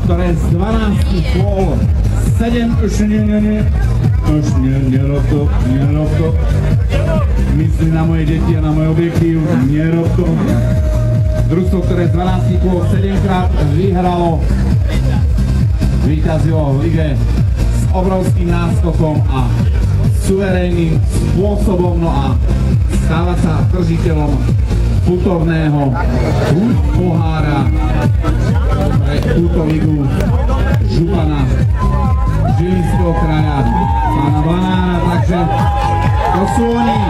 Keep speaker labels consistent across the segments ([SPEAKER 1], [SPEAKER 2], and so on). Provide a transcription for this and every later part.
[SPEAKER 1] ktoré z 12 kôl 7 už nerob to. Myslí na moje deti a na môj objektív, nerob to. Družstvo, ktoré z 12 kôl 7 krát vyhralo, víťazilo v lige s obrovským náskokom a suverénnym spôsobom, no a stáva sa držiteľom putovného pohára pre túto ligu župana Žilinského kraja, pána Banána, takže to sú oni,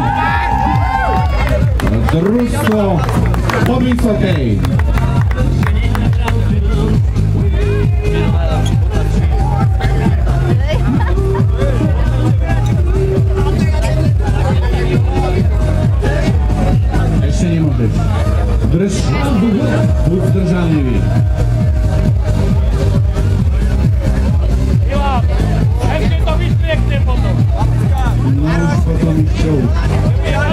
[SPEAKER 1] družstvo Podvysokej. Ešte nemôžeš. Drž, buď zdržanlivý.
[SPEAKER 2] Ešte to vystriekne potom.
[SPEAKER 1] No už potom čo?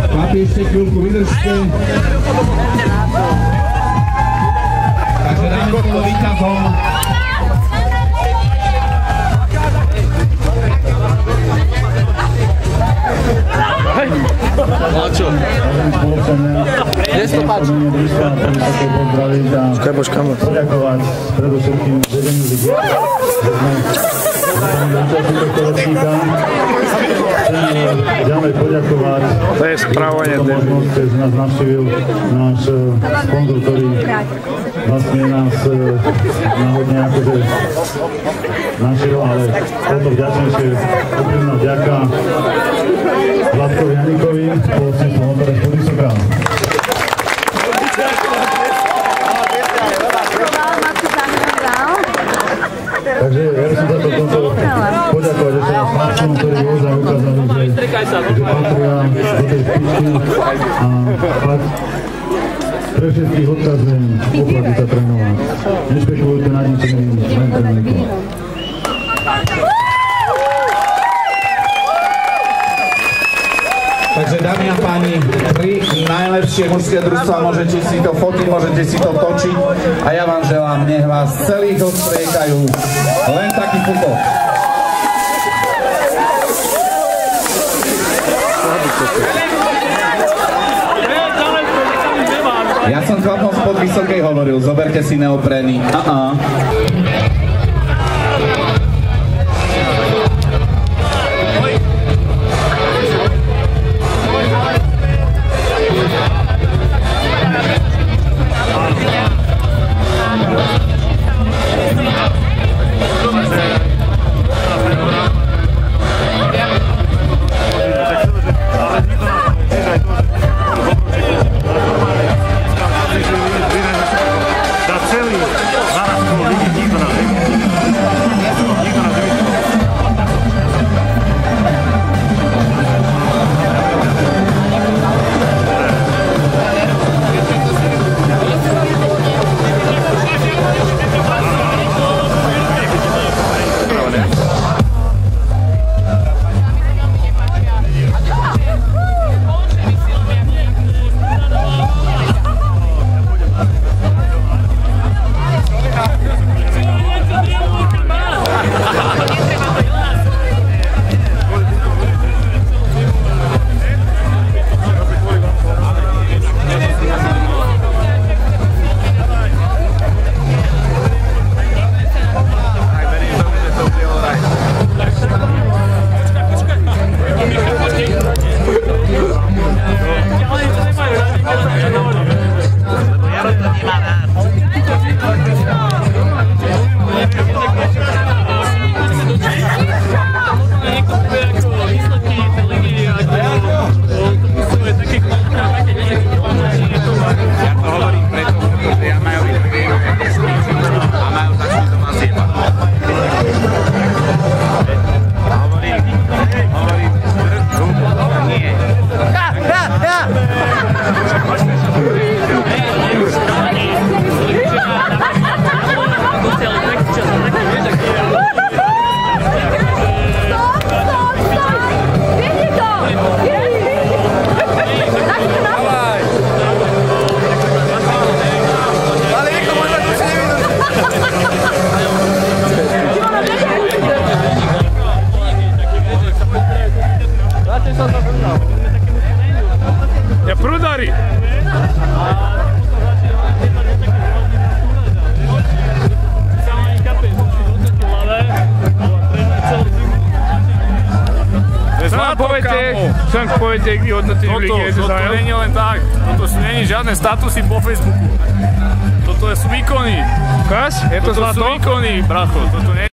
[SPEAKER 1] Chlapi, ešte chvíľku vydržte. Takže dáme slovo víťazom.
[SPEAKER 3] No čo? Kde to páči? Počkáme.
[SPEAKER 4] Poďakovať predovšetkým vedeniu ligy, že sme účastní tohto ročníka. Chcem ďalej poďakovať
[SPEAKER 3] To je správanie.
[SPEAKER 4] možnosť, že nás navštívil náš sponzor, ktorý vlastne nás náhodne akože našiel, ale o to vďačnejšie úprimná vďaka Vládkovi Janikovi, spoločníctvu Motore Podvysoká. Takže ja by som za to poďakovať ešte raz chlapcom, ktorí ozaj ukázali, že patria do tej špičky a fakt pre všetkých odkazujem, oplatí sa trénovať. Nešpekulujte nad ničím, len trénujte.
[SPEAKER 1] Takže dámy a páni, 3 najlepšie mužské družstva, môžete si to fotiť, môžete si to točiť a ja vám želám, nech vás celých odstriekajú len taký pukot. Ja som chlapom z Podvysokej hovoril, zoberte si neoprény.
[SPEAKER 4] Za celý 12 ligy nikto
[SPEAKER 2] poviete vyhodnotenie v Lige.
[SPEAKER 5] Toto nie je len tak. Toto nie je žiadne statusy po Facebooku. Toto sú výkony.
[SPEAKER 2] Ukáž? Je to
[SPEAKER 5] Toto
[SPEAKER 2] zlato?
[SPEAKER 5] sú výkony, bracho. Toto nie